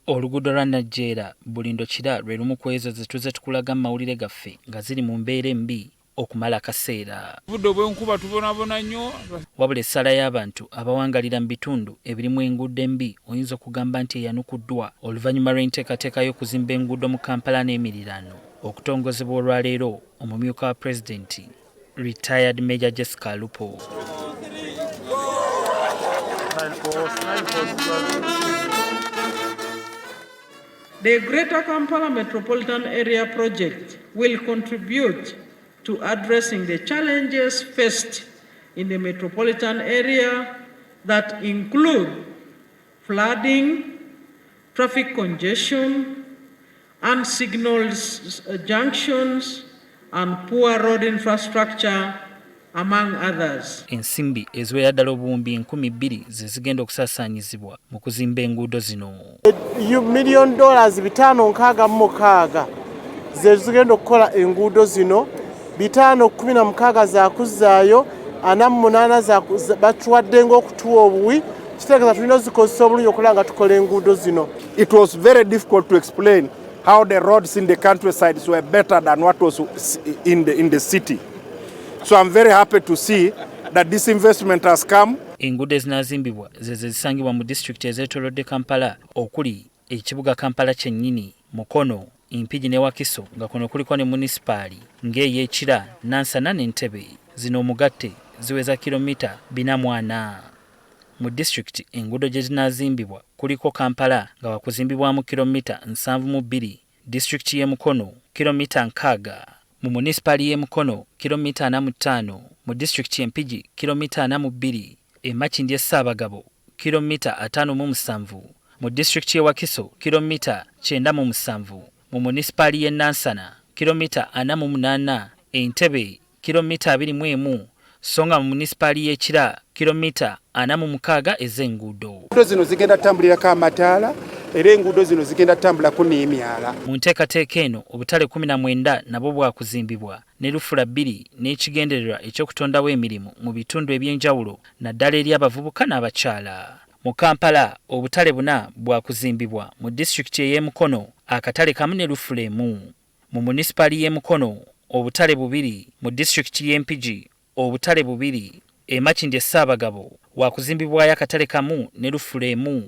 Oluguudo lwa Najjeera Bulindo Kira lwe lumu ku ezo ze tuze tukulaga mu mawulire gaffe nga ziri mu mbeera embi okumala akaseera. Budde bw'enkuba tubonaabona nnyo. Wabula essala y'abantu abawangalira mu bitundu ebirimu enguudo embi oyinza okugamba nti eyanukuddwa oluvannyuma lw'enteekateeka y'okuzimba enguudo mu Kampala n'emiriraano okutongozebwa olwaleero omumyuka wa pulezidenti retired Major Jessica Alupo. The Greater Kampala Metropolitan Area Project will contribute to addressing the challenges faced in the metropolitan area that include flooding, traffic congestion, unsignalled junctions, and poor road infrastructure, among others. Ensimbi eziwera ddala obuwumbi 2,000 ze zigenda okusaasaanyizibwa mu kuzimba enguudo zino. $1 566 ze zigenda okukola enguudo zino, 516 za kuzzaayo, 48 batuwadde ng'okutuwa obuwi. Kitegeeza tulina ozikozesa obulungi okulaba nga tukola enguudo zino. It was very difficult to explain how the roads in the countryside were better than what was in the city. So I'm very happy to see that this investment has come. Enguudo ezinaazimbibwa ze zisangibwa mu disitulikiti ezeetoolodde Kampala okuli ekibuga Kampala kyennyini, Mukono, Impigi ne Wakiso nga kuno kuliko ne munisipaali ng'ey'Ekira, Nansana n'Entebbe. Zino omugatte ziweza kilomita 440. Mu disitulikiti enguudo gye zinaazimbibwa kuliko Kampala nga wakuzimbibwamu kilomita 72, disitulikiti y'e Mukono kilomita 60, mu munisipaali y'e Mukono kilomita 45, mu disitulikiti y'e Mpigi kilomita 42, e Makindye e Ssaabagabo kilomita 57, mu disitulikiti y'e Wakiso kilomita 97, mu munisipaali y'e Nansana kilomita 48, Entebbe kilomita 21, songa mu munisipaali y'Ekira kilomita 46 ez'enguudo. Enguudo zino zigenda tambulirako amataala era enguudo zino zigenda tambulako n'emyala. Mu nteekateeka eno obutale 19 nabwo bwakuzimbibwa ne lufula 2 n'ekigendererwa eky'okutondawo emirimu mu bitundu eby'enjawulo naddala eri abavubuka n'abakyala. Mu Kampala obutale 4 bwakuzimbibwa mu disitulikiti ey'e Mukono akatale kamu ne lufula 1, mu munisipaali y'e Mukono obutale 2, mu disitulikiti y'e Mpigi obutale 2, e Makindye Ssaabagabo wakuzimbibwayo akatale kamu ne lufula 1,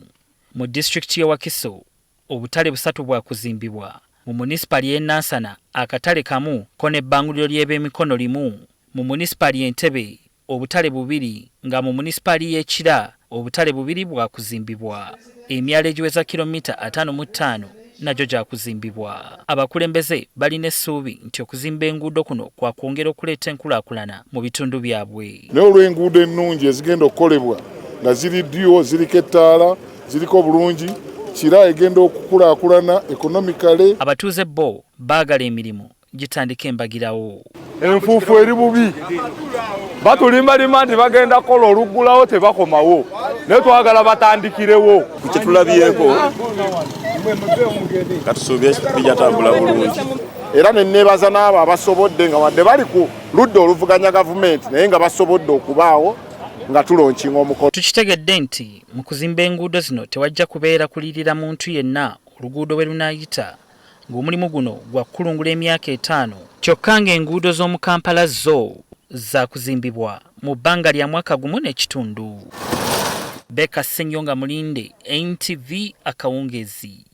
mu disitulikiti y'e Wakiso obutale 3 bwakuzimbibwa, mu munisipaali y'e Nansana akatale kamu ko n'ebbanguliro ly'eb'emikono 1, mu munisipaali y'e Entebbe obutale 2, nga mu munisipaali y'Ekira obutale 2 bwakuzimbibwa. Emyalo egiweza kilomita 55 nagyo gyakuzimbibwa. Abakulembeze balina essuubi nti okuzimba enguudo kuno kwa kwongera okuleeta enkulaakulana mu bitundu byabwe. Naye olw'enguudo ennungi ezigenda okukolebwa nga ziri ddyo, ziriko ettaala, ziriko bulungi, Kira egenda okukulaakulana ekonomikale. Abatuuze bo baagala emirimu gitandika embagirawo. Enfuufu eri bubi, batulimbalima nti bagenda kola oluggulawo tebakomawo, naye twagala batandikirewo. Ku kye tulabyeko katusuubye bijatambula bulungi. Era ne neebaza n'abo abasobodde nga wadde bali ku ludda oluvuganya gavumenti naye nga basobodde okubaawo nga tulonkinga omukono. Tukitegedde nti mu kuzimba enguudo zino tewajja kubeera kulirira muntu yenna oluguudo bwe lunaayita, ng'omulimu guno gwa kukulungula emyaka 5, kyokka ng'enguudo z'omu Kampala zo za kuzimbibwa mu bbanga lya mwaka gumu n'ekitundu. Beka Ssenyonga Mulinde, NTV Akawungezi.